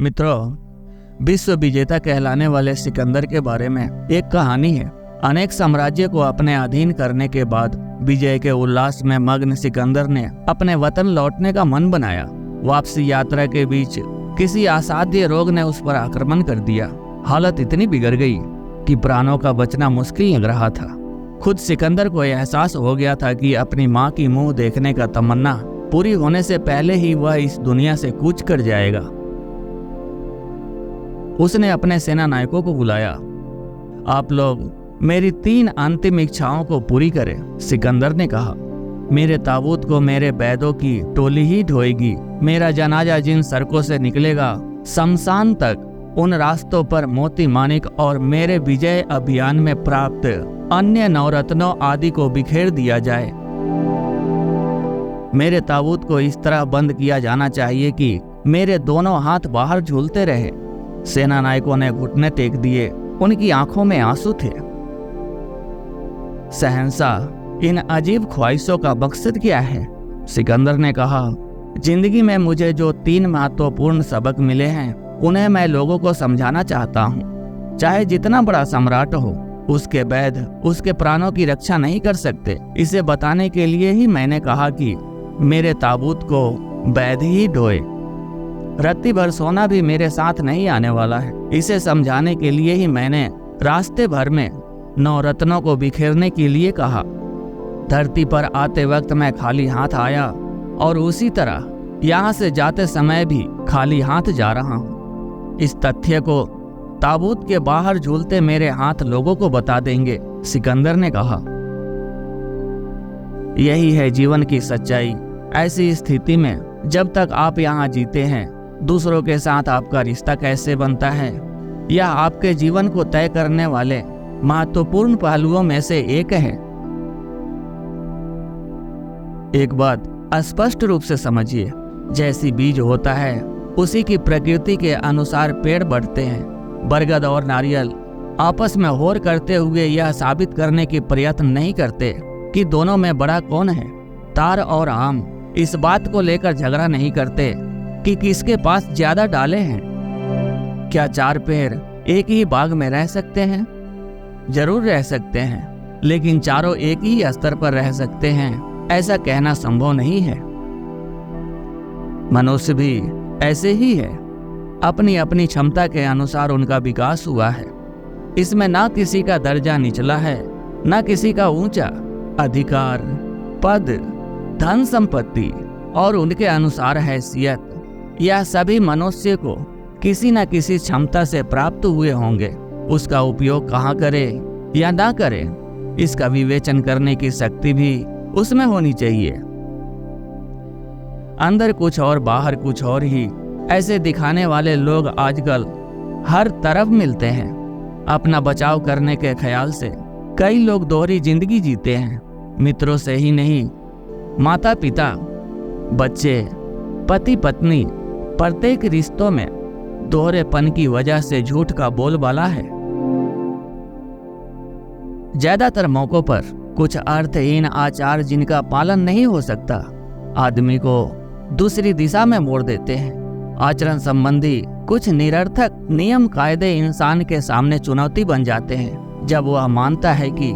मित्रों, विश्व विजेता कहलाने वाले सिकंदर के बारे में एक कहानी है। अनेक साम्राज्य को अपने अधीन करने के बाद विजय के उल्लास में मग्न सिकंदर ने अपने वतन लौटने का मन बनाया। वापसी यात्रा के बीच किसी असाध्य रोग ने उस पर आक्रमण कर दिया। हालत इतनी बिगड़ गई कि प्राणों का बचना मुश्किल लग रहा था। खुद सिकंदर को एहसास हो गया था कि अपनी माँ की मुंह देखने का तमन्ना पूरी होने से पहले ही वह इस दुनिया से कूच कर जाएगा। उसने अपने सेना नायकों को बुलाया। आप लोग मेरी 3 अंतिम इच्छाओं को पूरी करें, सिकंदर ने कहा। मेरे ताबूत को मेरे बैदों की टोली ही ढोएगी। मेरा जनाजा जिन सड़कों से निकलेगा, शमशान तक उन रास्तों पर मोती माणिक और मेरे विजय अभियान में प्राप्त अन्य नवरत्नों आदि को बिखेर दिया जाए। मेरे ताबूत को इस तरह बंद किया जाना चाहिए कि मेरे दोनों हाथ बाहर झूलते रहे। सेना नायकों ने घुटने टेक दिए। उनकी आंखों में आंसू थे। शहंशाह, इन अजीब ख्वाहिशों का मकसद क्या है? सिकंदर ने कहा। जिंदगी में मुझे जो 3 महत्वपूर्ण सबक मिले हैं, उन्हें मैं लोगों को समझाना चाहता हूँ। चाहे जितना बड़ा सम्राट हो, उसके वैद उसके प्राणों की रक्षा नहीं कर सकते। इसे बताने के लिए ही मैंने कहा कि मेरे ताबूत को वैद ही ढोए। रत्ती भर सोना भी मेरे साथ नहीं आने वाला है। इसे समझाने के लिए ही मैंने रास्ते भर में नवरत्नों को बिखेरने के लिए कहा। धरती पर आते वक्त मैं खाली हाथ आया और उसी तरह यहाँ से जाते समय भी खाली हाथ जा रहा हूँ। इस तथ्य को ताबूत के बाहर झूलते मेरे हाथ लोगों को बता देंगे, सिकंदर ने कहा। यही है जीवन की सच्चाई। ऐसी स्थिति में जब तक आप यहाँ जीते हैं, दूसरों के साथ आपका रिश्ता कैसे बनता है, यह आपके जीवन को तय करने वाले महत्वपूर्ण पहलुओं में से एक है। एक बात स्पष्ट रूप से समझिए, जैसी बीज होता है उसी की प्रकृति के अनुसार पेड़ बढ़ते हैं। बरगद और नारियल आपस में होर करते हुए यह साबित करने की प्रयत्न नहीं करते कि दोनों में बड़ा कौन है। तार और आम इस बात को लेकर झगड़ा नहीं करते कि किसके पास ज्यादा डाले हैं। क्या 4 पेड़ एक ही बाग में रह सकते हैं? जरूर रह सकते हैं, लेकिन चारों एक ही स्तर पर रह सकते हैं, ऐसा कहना संभव नहीं है। मनुष्य भी ऐसे ही है। अपनी अपनी क्षमता के अनुसार उनका विकास हुआ है। इसमें ना किसी का दर्जा निचला है, ना किसी का ऊंचा। अधिकार, पद, धन संपत्ति और उनके अनुसार हैसियत, यह सभी मनुष्य को किसी न किसी क्षमता से प्राप्त हुए होंगे। उसका उपयोग कहाँ करे या ना करे, इसका विवेचन करने की शक्ति भी उसमें होनी चाहिए। अंदर कुछ और बाहर कुछ और ही ऐसे दिखाने वाले लोग आजकल हर तरफ मिलते हैं। अपना बचाव करने के ख्याल से कई लोग दोहरी जिंदगी जीते हैं। मित्रों से ही नहीं, माता पिता, बच्चे, पति पत्नी, प्रत्येक रिश्तों में दोहरेपन की वजह से झूठ का बोलबाला है। ज्यादातर मौकों पर कुछ अर्थहीन आचार जिनका पालन नहीं हो सकता, आदमी को दूसरी दिशा में मोड़ देते हैं। आचरण संबंधी कुछ निरर्थक नियम कायदे इंसान के सामने चुनौती बन जाते हैं। जब वह मानता है कि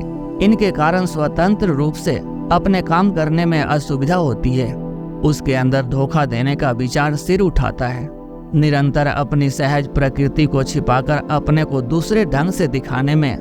इनके कारण स्वतंत्र रूप से अपने काम करने में असुविधा होती है, उसके अंदर धोखा देने का विचार सिर उठाता है। निरंतर अपनी सहज प्रकृति को छिपाकर अपने को दूसरे ढंग से दिखाने में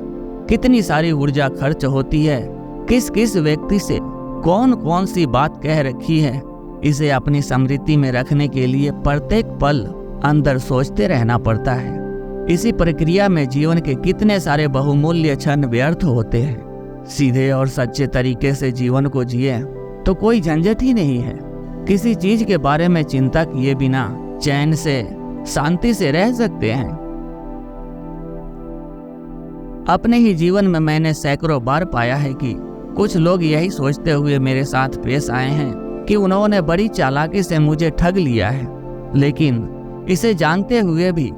कितनी सारी ऊर्जा खर्च होती है। किस किस व्यक्ति से कौन कौन सी बात कह रखी है, इसे अपनी स्मृति में रखने के लिए प्रत्येक पल अंदर सोचते रहना पड़ता है। इसी प्रक्रिया में जीवन के कितने सारे बहुमूल्य क्षण व्यर्थ होते हैं। सीधे और सच्चे तरीके से जीवन को जिए तो कोई झंझट ही नहीं है। किसी चीज के बारे में चिंता किए बिना चैन से, शांति से रह सकते हैं। अपने ही जीवन में मैंने सैकड़ों बार पाया है कि कुछ लोग यही सोचते हुए मेरे साथ पेश आए हैं कि उन्होंने बड़ी चालाकी से मुझे ठग लिया है, लेकिन इसे जानते हुए भी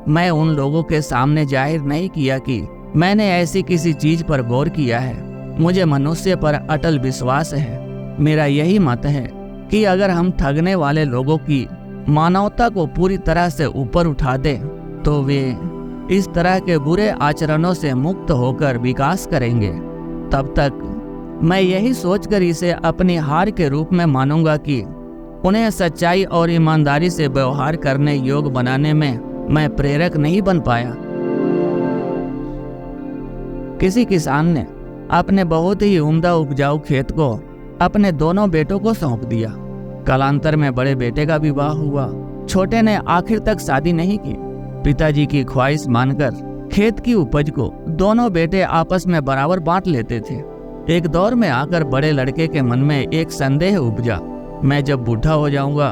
मैं उन लोगों के सामने जाहिर नहीं किया कि मैंने ऐसी किसी चीज पर गौर किया है। मुझे मनुष्य पर अटल विश्वास है। मेरा यही मत है कि अगर हम ठगने वाले लोगों की मानवता को पूरी तरह से ऊपर उठा दे तो वे इस तरह के बुरे आचरणों से मुक्त होकर विकास करेंगे। तब तक मैं यही सोचकर इसे अपनी हार के रूप में मानूंगा कि उन्हें सच्चाई और ईमानदारी से व्यवहार करने योग्य बनाने में मैं प्रेरक नहीं बन पाया। किसी किसान ने अपने बहुत ही उम्दा उपजाऊ खेत को अपने दोनों बेटों को सौंप दिया। कालांतर में बड़े बेटे का विवाह हुआ। छोटे ने आखिर तक शादी नहीं की। पिताजी की ख्वाहिश मानकर खेत की उपज को दोनों बेटे आपस में बराबर बांट लेते थे। एक दौर में आकर बड़े लड़के के मन में एक संदेह उपजा, मैं जब बूढ़ा हो जाऊंगा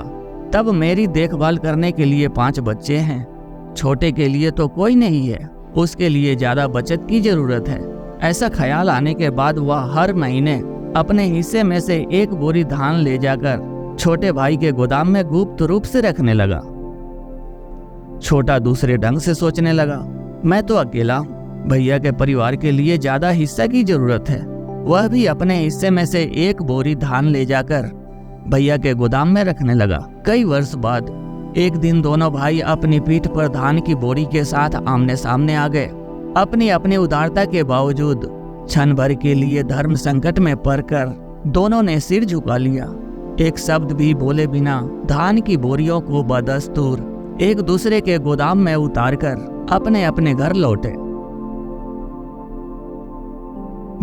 तब मेरी देखभाल करने के लिए 5 बच्चे हैं, छोटे के लिए तो कोई नहीं है, उसके लिए ज्यादा बचत की जरूरत है। ऐसा ख्याल आने के बाद वह हर महीने अपने हिस्से में से 1 बोरी धान ले जाकर छोटे भाई के गोदाम में गुप्त रूप से रखने लगा। छोटा दूसरे ढंग से सोचने लगा, मैं तो अकेला हूँ, भैया के परिवार के लिए ज्यादा हिस्सा की जरूरत है। वह भी अपने हिस्से में से 1 बोरी धान ले जाकर भैया के गोदाम में रखने लगा। कई वर्ष बाद एक दिन दोनों भाई अपनी पीठ पर धान की बोरी के साथ आमने सामने आ गए। अपनी अपनी उदारता के बावजूद क्षण भर के लिए धर्म संकट में पड़कर दोनों ने सिर झुका लिया। एक शब्द भी बोले बिना धान की बोरियों को बदस्तूर एक दूसरे के गोदाम में उतारकर अपने अपने घर लौटे।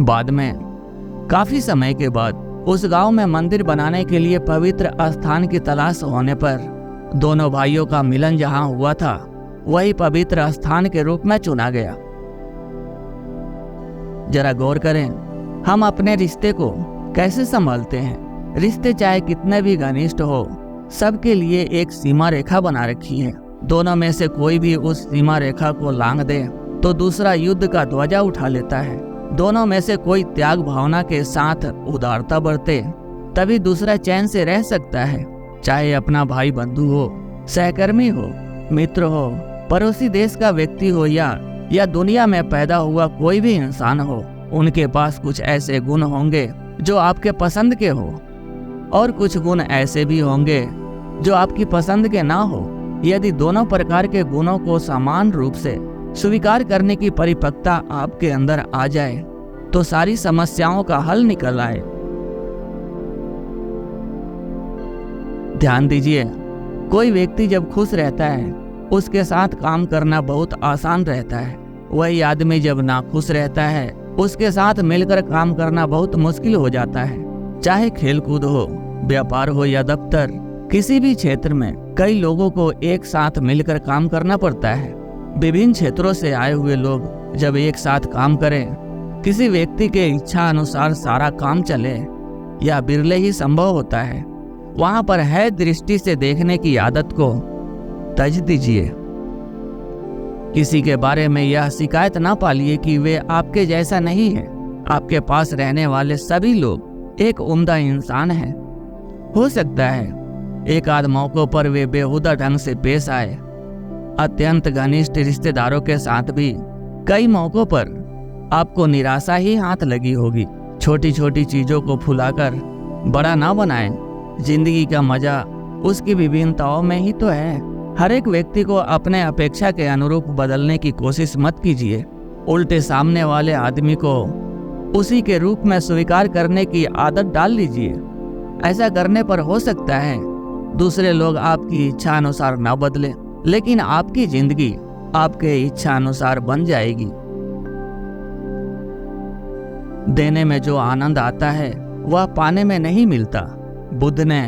बाद में काफी समय के बाद उस गांव में मंदिर बनाने के लिए पवित्र स्थान की तलाश होने पर दोनों भाइयों का मिलन जहां हुआ था वही पवित्र स्थान के रूप में चुना गया। जरा गौर करें, हम अपने रिश्ते को कैसे संभालते हैं। रिश्ते चाहे कितने भी घनिष्ठ हो, सबके लिए एक सीमा रेखा बना रखी है। दोनों में से कोई भी उस सीमा रेखा को लांघ दे तो दूसरा युद्ध का ध्वजा उठा लेता है। दोनों में से कोई त्याग भावना के साथ उदारता बरते तभी दूसरा चैन से रह सकता है। चाहे अपना भाई बंधु हो, सहकर्मी हो, मित्र हो, पड़ोसी देश का व्यक्ति हो या दुनिया में पैदा हुआ कोई भी इंसान हो, उनके पास कुछ ऐसे गुण होंगे जो आपके पसंद के हो और कुछ गुण ऐसे भी होंगे जो आपकी पसंद के ना हो। यदि दोनों प्रकार के गुणों को समान रूप से स्वीकार करने की परिपक्वता आपके अंदर आ जाए तो सारी समस्याओं का हल निकल आए। ध्यान दीजिए, कोई व्यक्ति जब खुश रहता है उसके साथ काम करना बहुत आसान रहता है। वही आदमी जब नाखुश रहता है उसके साथ मिलकर काम करना बहुत मुश्किल हो जाता है। चाहे खेलकूद हो, व्यापार हो या दफ्तर, किसी भी क्षेत्र में कई लोगों को एक साथ मिलकर काम करना पड़ता है। विभिन्न क्षेत्रों से आए हुए लोग जब एक साथ काम करें, किसी व्यक्ति के इच्छा अनुसार सारा काम चले या बिरले ही संभव होता है। वहां पर है दृष्टि से देखने की आदत को तज दीजिए। किसी के बारे में यह शिकायत ना पालिए कि वे आपके जैसा नहीं है। आपके पास रहने वाले सभी लोग एक उम्दा इंसान है। हो सकता है एक आध मौकों पर वे बेहुदा ढंग से पेश आए। अत्यंत घनिष्ठ रिश्तेदारों के साथ भी कई मौकों पर आपको निराशा ही हाथ लगी होगी। छोटी छोटी चीजों को फुलाकर बड़ा ना बनाएं। जिंदगी का मजा उसकी विभिन्नताओं में ही तो है। हर एक व्यक्ति को अपने अपेक्षा के अनुरूप बदलने की कोशिश मत कीजिए। उल्टे सामने वाले आदमी को उसी के रूप में स्वीकार करने की आदत डाल लीजिए। ऐसा करने पर हो सकता है दूसरे लोग आपकी इच्छा अनुसार न बदले, लेकिन आपकी जिंदगी आपके इच्छा अनुसार बन जाएगी। देने में जो आनंद आता है वह पाने में नहीं मिलता। बुद्ध ने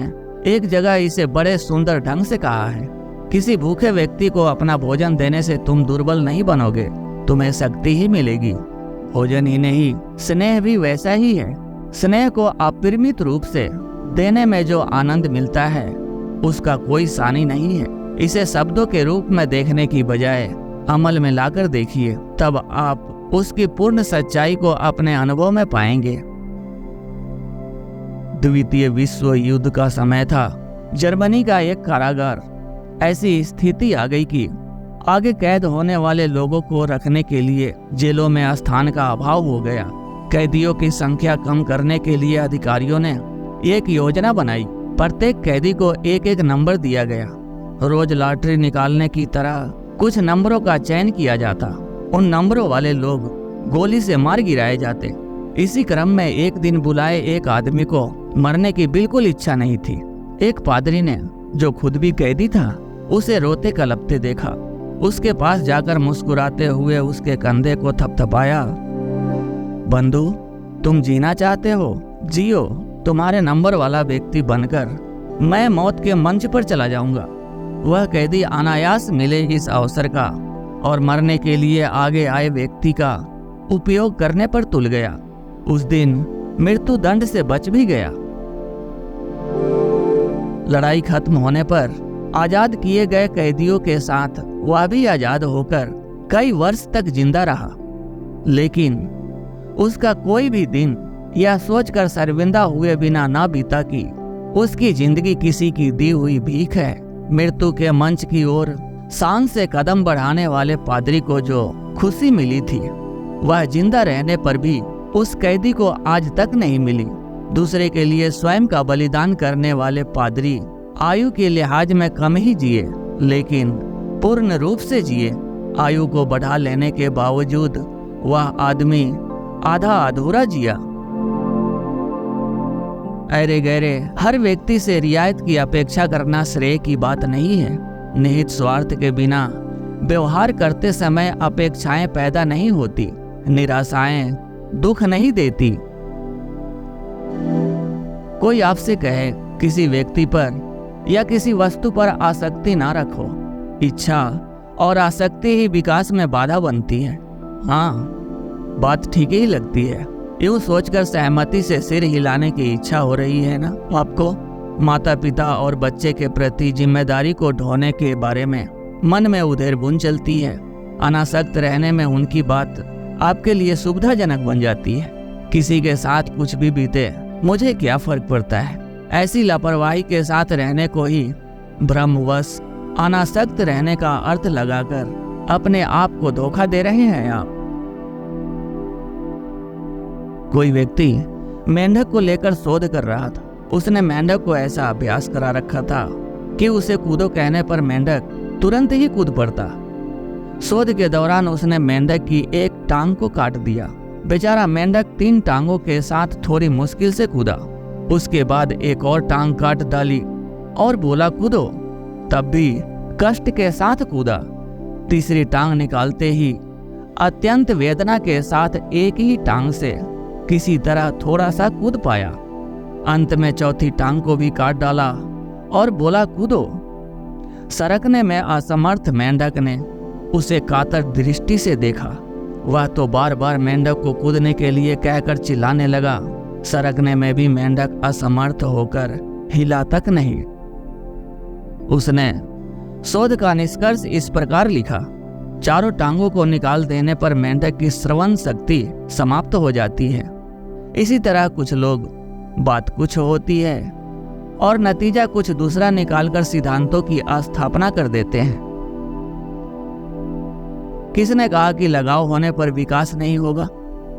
एक जगह इसे बड़े सुंदर ढंग से कहा है, किसी भूखे व्यक्ति को अपना भोजन देने से तुम दुर्बल नहीं बनोगे, तुम्हें शक्ति ही मिलेगी। भोजन ही नहीं, स्नेह भी वैसा ही है। स्नेह को अपरिमित रूप से देने में जो आनंद मिलता है उसका कोई सानी नहीं है। इसे शब्दों के रूप में देखने की बजाय अमल में लाकर देखिए, तब आप उसकी पूर्ण सच्चाई को अपने अनुभव में पाएंगे। द्वितीय विश्व युद्ध का समय था। जर्मनी का एक कारागार ऐसी स्थिति आ गई कि आगे कैद होने वाले लोगों को रखने के लिए जेलों में स्थान का अभाव हो गया। कैदियों की संख्या कम करने के लिए अधिकारियों ने एक योजना बनाई। प्रत्येक कैदी को एक एक नंबर दिया गया। रोज लॉटरी निकालने की तरह कुछ नंबरों का चयन किया जाता। उन नंबरों वाले लोग गोली से मार गिराए जाते। इसी क्रम में एक दिन बुलाए एक आदमी को मरने की बिल्कुल इच्छा नहीं थी। एक पादरी ने, जो खुद भी कैदी था, उसे रोते कलपते देखा। उसके पास जाकर मुस्कुराते हुए उसके कंधे को थपथपाया। बंधु, तुम जीना चाहते हो? जियो। तुम्हारे नंबर वाला व्यक्ति बनकर मैं मौत के मंच पर चला जाऊंगा। वह कैदी अनायास मिले इस अवसर का और मरने के लिए आगे आए व्यक्ति का उपयोग करने पर तुल गया। उस दिन मृत्यु दंड से बच भी गया। लड़ाई खत्म होने पर आजाद किए गए कैदियों के साथ वह भी आजाद होकर कई वर्ष तक जिंदा रहा। लेकिन उसका कोई भी दिन यह सोचकर शर्मिंदा हुए बिना ना बीता कि उसकी जिंदगी किसी की दी हुई भीख है। मृत्यु के मंच की ओर शान से कदम बढ़ाने वाले पादरी को जो खुशी मिली थी, वह जिंदा रहने पर भी उस कैदी को आज तक नहीं मिली। दूसरे के लिए स्वयं का बलिदान करने वाले पादरी आयु के लिहाज में कम ही जिए, लेकिन पूर्ण रूप से जिए। आयु को बढ़ा लेने के बावजूद वह आदमी आधा अधूरा जिया। अरे गहरे, हर व्यक्ति से रियायत की अपेक्षा करना श्रेय की बात नहीं है। निहित स्वार्थ के बिना व्यवहार करते समय अपेक्षाएं पैदा नहीं होती। निराशाएं दुख नहीं देती। कोई आपसे कहे किसी व्यक्ति पर या किसी वस्तु पर आसक्ति ना रखो। इच्छा और आसक्ति ही विकास में बाधा बनती है। हाँ, बात ठीक ही लगती है। यूं सोचकर सहमति से सिर हिलाने की इच्छा हो रही है ना आपको? माता पिता और बच्चे के प्रति जिम्मेदारी को ढोने के बारे में मन में उधेड़ बुन चलती है। अनासक्त रहने में उनकी बात आपके लिए सुविधाजनक बन जाती है। किसी के साथ कुछ भी बीते, मुझे क्या फर्क पड़ता है। ऐसी लापरवाही के साथ रहने को ही भ्रमवश अनासक्त रहने का अर्थ लगाकर अपने आप को धोखा दे रहे हैं आप। कोई व्यक्ति मेंढक को लेकर शोध कर रहा था। उसने मेंढक को ऐसा अभ्यास करा रखा था कि उसे कूदो कहने पर मेंढक तुरंत ही कूद पड़ता। शोध के दौरान उसने मेंढक की एक टांग को काट दिया। बेचारा मेंढक 3 टांगों के साथ थोड़ी मुश्किल से कूदा। उसके बाद एक और टांग काट डाली और बोला कूदो, तब भी कष्ट के साथ कूदा। तीसरी टांग निकालते ही अत्यंत वेदना के साथ एक ही टांग से किसी तरह थोड़ा सा कूद पाया। अंत में चौथी टांग को भी काट डाला और बोला कूदो। सरकने में असमर्थ मेंढक ने उसे कातर दृष्टि से देखा। वह तो बार बार मेंढक को कूदने के लिए कहकर चिल्लाने लगा। सरकने में भी मेंढक असमर्थ होकर हिला तक नहीं। उसने शोध का निष्कर्ष इस प्रकार लिखा: चारों टांगों को निकाल देने पर मेंढक की श्रवण शक्ति समाप्त हो जाती है। इसी तरह कुछ लोग बात कुछ होती है और नतीजा कुछ दूसरा निकालकर सिद्धांतों की स्थापना कर देते हैं। किसने कहा कि लगाव होने पर विकास नहीं होगा?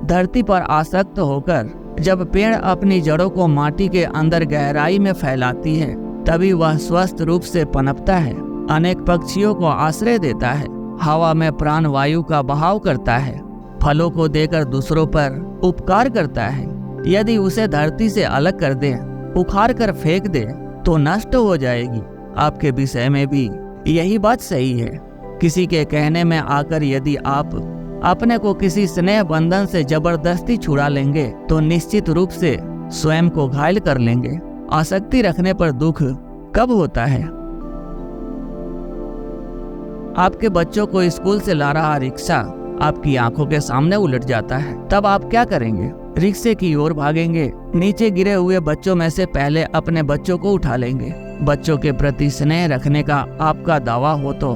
धरती पर आसक्त होकर जब पेड़ अपनी जड़ों को माटी के अंदर गहराई में फैलाती है, तभी वह स्वस्थ रूप से पनपता है, अनेक पक्षियों को आश्रय देता है, हवा में प्राण वायु का बहाव करता है, फलों को देकर दूसरों पर उपकार करता है। यदि उसे धरती से अलग कर दे, उखाड़ कर फेंक दे, तो नष्ट हो जाएगी। आपके विषय में भी यही बात सही है। किसी के कहने में आकर यदि आप अपने को किसी स्नेह बंधन से जबरदस्ती छुड़ा लेंगे, तो निश्चित रूप से स्वयं को घायल कर लेंगे। आसक्ति रखने पर दुख कब होता है? आपके बच्चों को स्कूल से ला रहा रिक्शा आपकी आंखों के सामने उलट जाता है, तब आप क्या करेंगे? रिक्शे की ओर भागेंगे, नीचे गिरे हुए बच्चों में से पहले अपने बच्चों को उठा लेंगे। बच्चों के प्रति स्नेह रखने का आपका दावा हो तो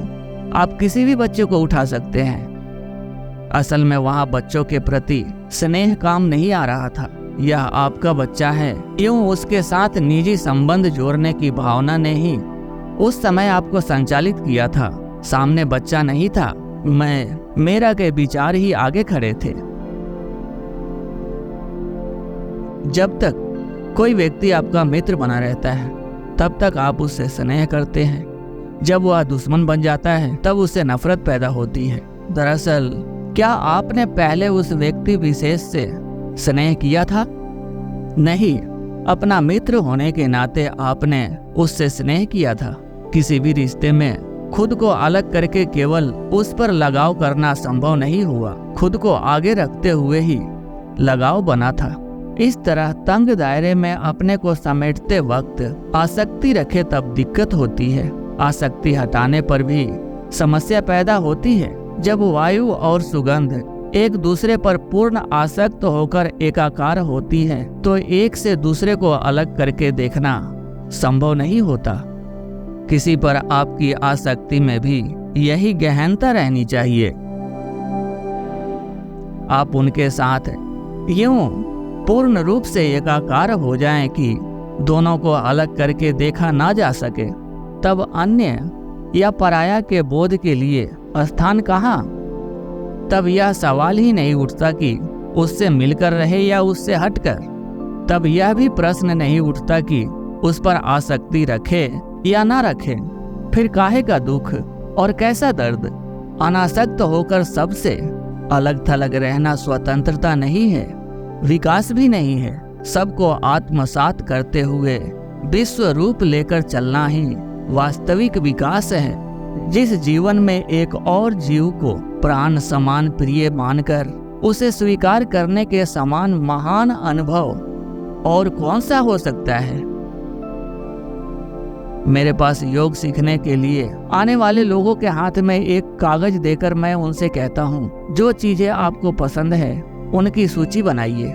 आप किसी भी बच्चे को उठा सकते हैं। असल में वहाँ बच्चों के प्रति स्नेह काम नहीं आ रहा था। यह आपका बच्चा है, यूं उसके साथ निजी संबंध जोड़ने की भावना ने ही उस समय आपको संचालित किया था। सामने बच्चा नहीं था, मेरा के विचार ही आगे खड़े थे। जब तक कोई व्यक्ति आपका मित्र बना रहता है, तब तक आप उससे स्नेह करते हैं। जब वह दुश्मन बन जाता है तब उससे नफरत पैदा होती है। दरअसल क्या आपने पहले उस व्यक्ति विशेष से स्नेह किया था? नहीं, अपना मित्र होने के नाते आपने उससे स्नेह किया था। किसी भी रिश्ते में खुद को अलग करके केवल उस पर लगाव करना संभव नहीं हुआ, खुद को आगे रखते हुए ही लगाव बना था। इस तरह तंग दायरे में अपने को समेटते वक्त आसक्ति रखे तब दिक्कत होती है। आसक्ति हटाने पर भी समस्या पैदा होती है। जब वायु और सुगंध एक दूसरे पर पूर्ण आसक्त होकर एकाकार होती है तो एक से दूसरे को अलग करके देखना संभव नहीं होता। किसी पर आपकी आसक्ति में भी यही गहनता रहनी चाहिए। आप उनके साथ यूं पूर्ण रूप से एकाकार हो जाएं कि दोनों को अलग करके देखा ना जा सके, तब अन्य या पराया के बोध के लिए स्थान कहाँ? तब यह सवाल ही नहीं उठता कि उससे मिलकर रहे या उससे हटकर। तब यह भी प्रश्न नहीं उठता कि उस पर आसक्ति रखे या ना रखे। फिर काहे का दुख और कैसा दर्द? अनासक्त होकर सबसे अलग थलग रहना स्वतंत्रता नहीं है, विकास भी नहीं है। सबको आत्मसात करते हुए विश्व रूप लेकर चलना ही वास्तविक विकास है। जिस जीवन में एक और जीव को प्राण समान प्रिय मानकर उसे स्वीकार करने के समान महान अनुभव और कौन सा हो सकता है? मेरे पास योग सीखने के लिए आने वाले लोगों के हाथ में एक कागज देकर मैं उनसे कहता हूँ, जो चीजें आपको पसंद है उनकी सूची बनाइए।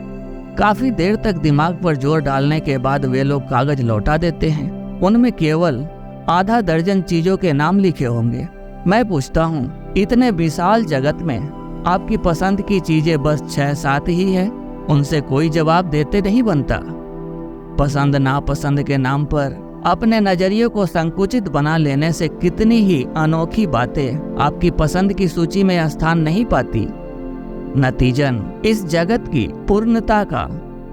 काफी देर तक दिमाग पर जोर डालने के बाद वे लोग कागज लौटा देते हैं। उनमें केवल आधा दर्जन चीजों के नाम लिखे होंगे। मैं पूछता हूँ, इतने विशाल जगत में आपकी पसंद की चीजें बस 6-7 ही है? उनसे कोई जवाब देते नहीं बनता। पसंद नापसंद के नाम पर अपने नजरिए को संकुचित बना लेने से कितनी ही अनोखी बातें आपकी पसंद की सूची में स्थान नहीं पाती। नतीजन इस जगत की पूर्णता का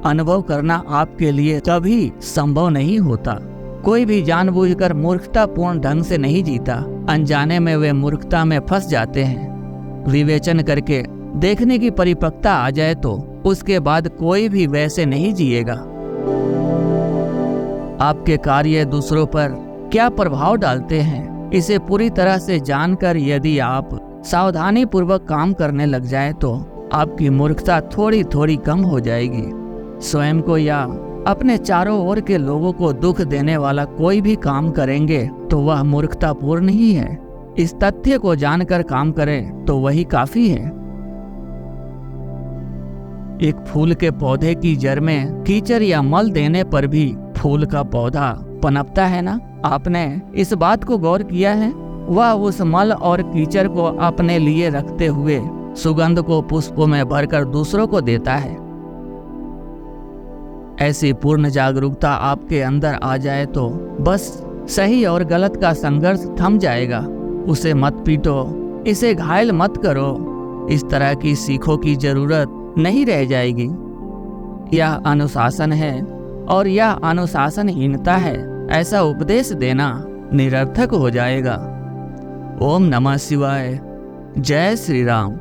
अनुभव करना आपके लिए कभी संभव नहीं होता। कोई भी जानबूझकर मूर्खतापूर्ण ढंग से नहीं जीता। अनजाने में वे मूर्खता में फंस जाते हैं। विवेचन करके देखने की परिपक्वता आ जाए तो उसके बाद कोई भी वैसे नहीं जिएगा। आपके कार्य दूसरों पर क्या प्रभाव डालते हैं, इसे पूरी तरह से जानकर यदि आप सावधानी पूर्वक काम करने लग जाए तो आपकी मूर्खता थोड़ी थोड़ी कम हो जाएगी। स्वयं को या अपने चारों ओर के लोगों को दुख देने वाला कोई भी काम करेंगे तो वह मूर्खतापूर्ण ही है। इस तथ्य को जानकर काम करें तो वही काफी है। एक फूल के पौधे की जड़ में कीचड़ या मल देने पर भी फूल का पौधा पनपता है ना? आपने इस बात को गौर किया है? वह उस मल और कीचड़ को अपने लिए रखते हुए सुगंध को पुष्पों में भरकर दूसरों को देता है। ऐसी पूर्ण जागरूकता आपके अंदर आ जाए तो बस सही और गलत का संघर्ष थम जाएगा। उसे मत पीटो, इसे घायल मत करो, इस तरह की सीखों की जरूरत नहीं रह जाएगी। यह अनुशासन है और यह अनुशासनहीनता है, ऐसा उपदेश देना निरर्थक हो जाएगा। ओम नमः शिवाय। जय श्री राम।